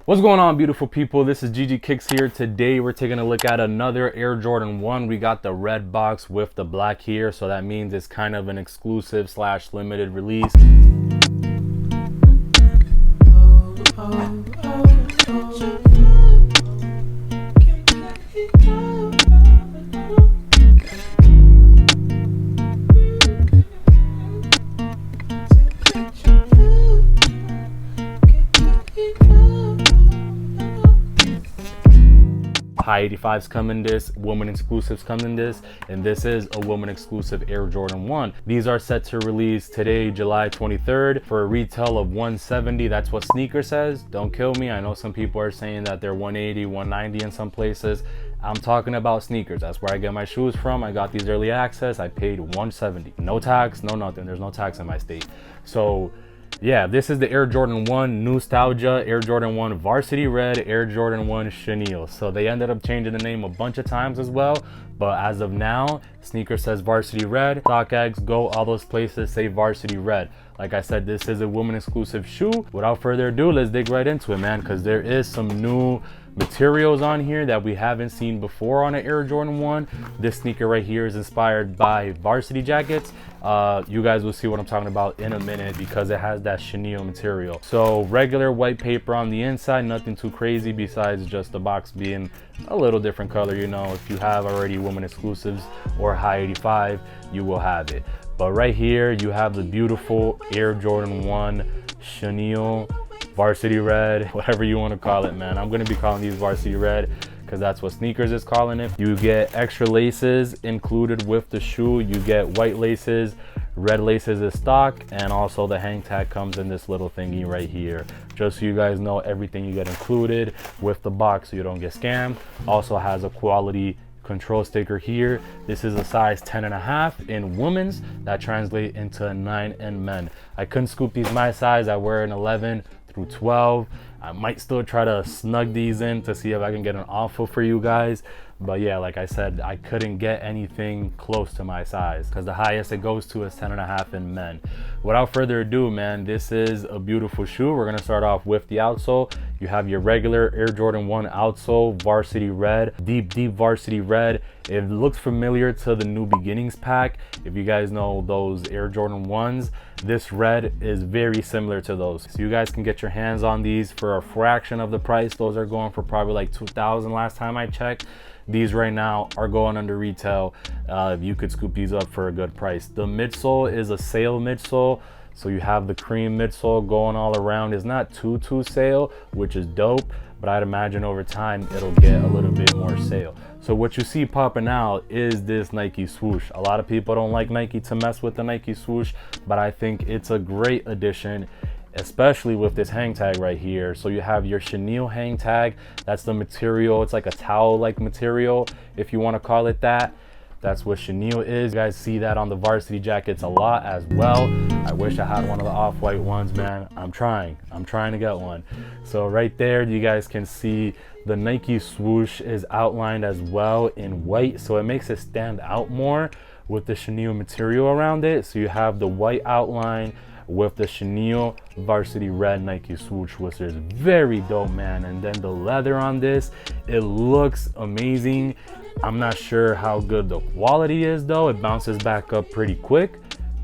What's going on, beautiful people? This is ggkickzz here. Today we're taking a look at another Air Jordan 1. We got the red box with the black here, so that means it's kind of an exclusive slash limited release. High 85s come in this, woman exclusives come in this, and this is a woman exclusive Air Jordan 1. These are set to release today, July 23rd, for a retail of $170. That's what Sneaker says. Don't kill me. I know some people are saying that they're $180, $190 in some places. I'm talking about sneakers. That's where I get my shoes from. I got these early access. I paid $170. No tax, no nothing. There's no tax in my state. So yeah, this is the Air Jordan 1 Newstalgia, Air Jordan 1 Varsity Red, Air Jordan 1 Chenille. So they ended up changing the name a bunch of times as well. But as of now, Sneaker says Varsity Red. StockX, Go, all those places say Varsity Red. Like I said, this is a woman exclusive shoe. Without further ado, let's dig right into it, man, because there is some new materials on here that we haven't seen before on an Air Jordan 1. This sneaker right here is inspired by varsity jackets. You guys will see what I'm talking about in a minute because it has that chenille material. So regular white paper on the inside, nothing too crazy besides just the box being a little different color. You know, if you have already woman exclusives or high 85, you will have it. But right here you have the beautiful Air Jordan 1 chenille Varsity Red, whatever you want to call it, man. I'm going to be calling these Varsity Red because that's what Sneakers is calling it. You get extra laces included with the shoe. You get white laces, red laces is stock, and also the hang tag comes in this little thingy right here. Just so you guys know, everything you get included with the box so you don't get scammed. Also has a quality control sticker here. This is a size 10.5 in women's. That translates into a 9 in men. I couldn't scoop these my size. I wear an 11 through 12. I might still try to snug these in to see if I can get an offer for you guys. But yeah, like I said, I couldn't get anything close to my size because the highest it goes to is 10.5 in men. Without further ado, man, this is a beautiful shoe. We're gonna start off with the outsole. You have your regular Air Jordan 1 outsole, Varsity Red, deep Varsity Red. It looks familiar to the New Beginnings pack. If you guys know those Air Jordan 1s, this red is very similar to those. So you guys can get your hands on these for a fraction of the price. Those are going for probably like $2,000 last time I checked. These right now are going under retail. You could scoop these up for a good price. The midsole is a sale midsole. So you have the cream midsole going all around. It's not too sale, which is dope, but I'd imagine over time it'll get a little bit more sale. So what you see popping out is this Nike swoosh. A lot of people don't like Nike to mess with the Nike swoosh, but I think it's a great addition, especially with this hang tag right here. So you have your chenille hang tag. That's the material. It's like a towel like material, if you want to call it that. That's what chenille is. You guys see that on the varsity jackets a lot as well. I wish I had one of the off-white ones, man. I'm trying to get one. So right there, you guys can see the Nike swoosh is outlined as well in white. So it makes it stand out more with the chenille material around it. So you have the white outline with the chenille Varsity Red Nike swoosh, which is very dope, man. And then the leather on this, it looks amazing. I'm not sure how good the quality is though. It bounces back up pretty quick.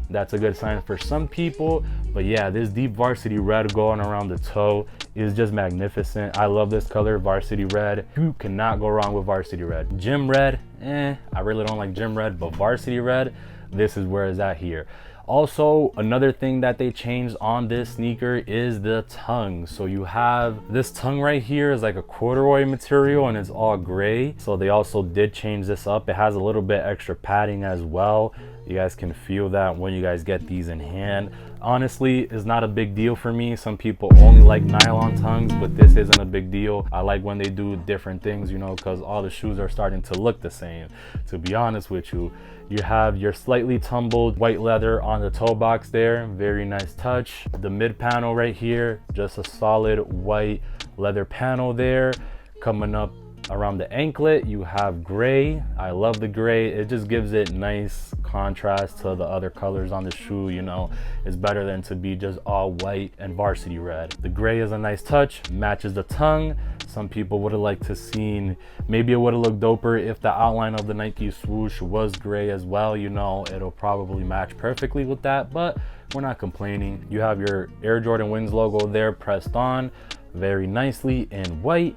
That's a good sign for some people. But yeah, this deep Varsity Red going around the toe is just magnificent. I love this color, Varsity Red. You cannot go wrong with Varsity Red. Gym Red, I really don't like Gym Red, but Varsity Red, this is where it's at here. Also, another thing that they changed on this sneaker is the tongue. So you have this tongue right here is like a corduroy material and it's all gray. So they also did change this up. It has a little bit extra padding as well. You guys can feel that when you guys get these in hand. Honestly, it's not a big deal for me. Some people only like nylon tongues, but this isn't a big deal. I like when they do different things, you know, because all the shoes are starting to look the same, to be honest with you. You have your slightly tumbled white leather on the toe box there. Very nice touch. The mid panel right here, just a solid white leather panel there. Coming up around the anklet, you have gray. I love the gray. It just gives it nice contrast to the other colors on the shoe. You know, it's better than to be just all white and varsity red. The gray is a nice touch, matches the tongue. Some people would have liked to seen, maybe it would have looked doper if the outline of the Nike swoosh was gray as well. You know, it'll probably match perfectly with that, but we're not complaining. You have your Air Jordan Wings logo there pressed on very nicely in white.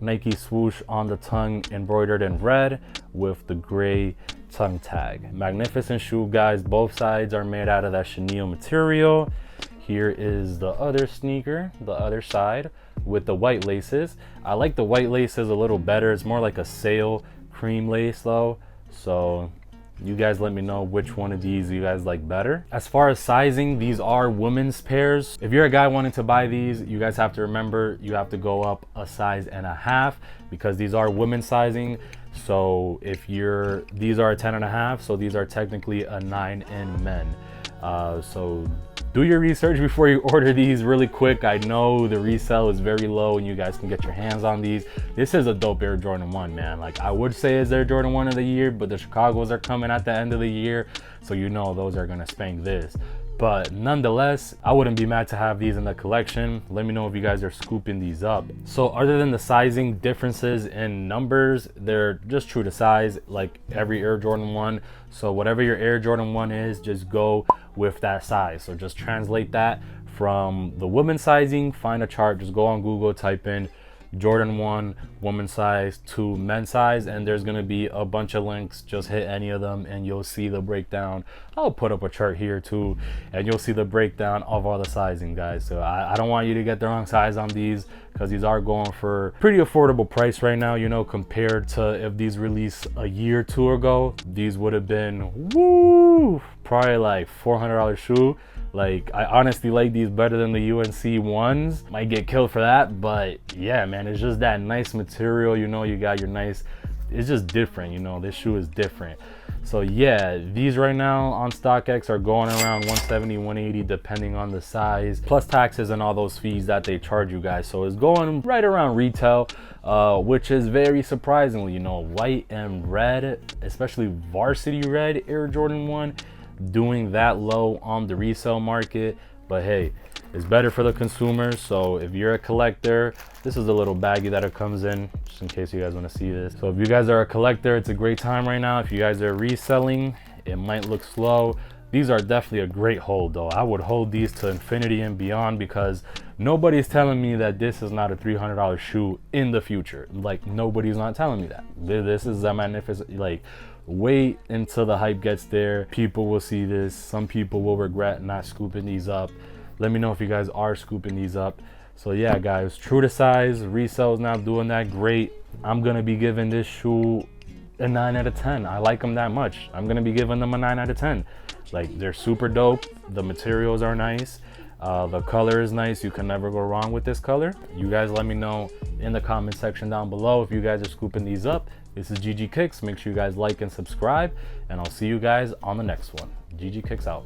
Nike swoosh on the tongue embroidered in red with the gray tongue tag. Magnificent shoe, guys. Both sides are made out of that chenille material. Here is the other sneaker, the other side with the white laces. I like the white laces a little better. It's more like a sail cream lace though. So you guys let me know which one of these you guys like better. As far as sizing, these are women's pairs. If you're a guy wanting to buy these, you guys have to remember you have to go up a size and a half because these are women's sizing. So if these are a 10 and a half, so these are technically a 9 in men. So do your research before you order these really quick. I know the resale is very low and you guys can get your hands on these. This is a dope Air Jordan 1, man. Like, I would say it's Air Jordan 1 of the year, but the Chicagos are coming at the end of the year, so you know those are gonna spank this. But nonetheless, I wouldn't be mad to have these in the collection. Let me know if you guys are scooping these up. So other than the sizing differences in numbers, they're just true to size like every Air Jordan 1. So whatever your Air Jordan 1 is, just go with that size. So just translate that from the women's sizing, find a chart, just go on Google, type in Jordan 1 woman size to men's size, and there's gonna be a bunch of links. Just hit any of them and you'll see the breakdown. I'll put up a chart here too, and you'll see the breakdown of all the sizing, guys. So I don't want you to get the wrong size on these because these are going for pretty affordable price right now, you know, compared to if these released a year or two ago. These would have been probably like $400 shoe. Like, I honestly like these better than the UNC ones. Might get killed for that, but yeah, man, it's just that nice material. You know, you got your nice, it's just different, you know, this shoe is different. So yeah, these right now on StockX are going around 170, 180 depending on the size, plus taxes and all those fees that they charge you guys. So it's going right around retail, which is very surprisingly, you know, white and red, especially varsity red Air Jordan 1, doing that low on the resale market. But hey, it's better for the consumers. So if you're a collector, this is a little baggie that it comes in, just in case you guys want to see this. So if you guys are a collector, it's a great time right now. If you guys are reselling, it might look slow. These are definitely a great hold though. I would hold these to infinity and beyond because nobody's telling me that this is not a $300 shoe in the future. Like, nobody's not telling me that. This is a magnificent, like, wait until the hype gets there. People will see this. Some people will regret not scooping these up. Let me know if you guys are scooping these up. So yeah, guys, true to size, resale is not doing that great. I'm gonna be giving this shoe a 9 out of 10. I like them that much. I'm gonna be giving them a 9 out of 10. Like, they're super dope. The materials are nice. The color is nice. You can never go wrong with this color. You guys let me know in the comment section down below if you guys are scooping these up. This is ggkickzz. Make sure you guys like and subscribe, and I'll see you guys on the next one. ggkickzz out.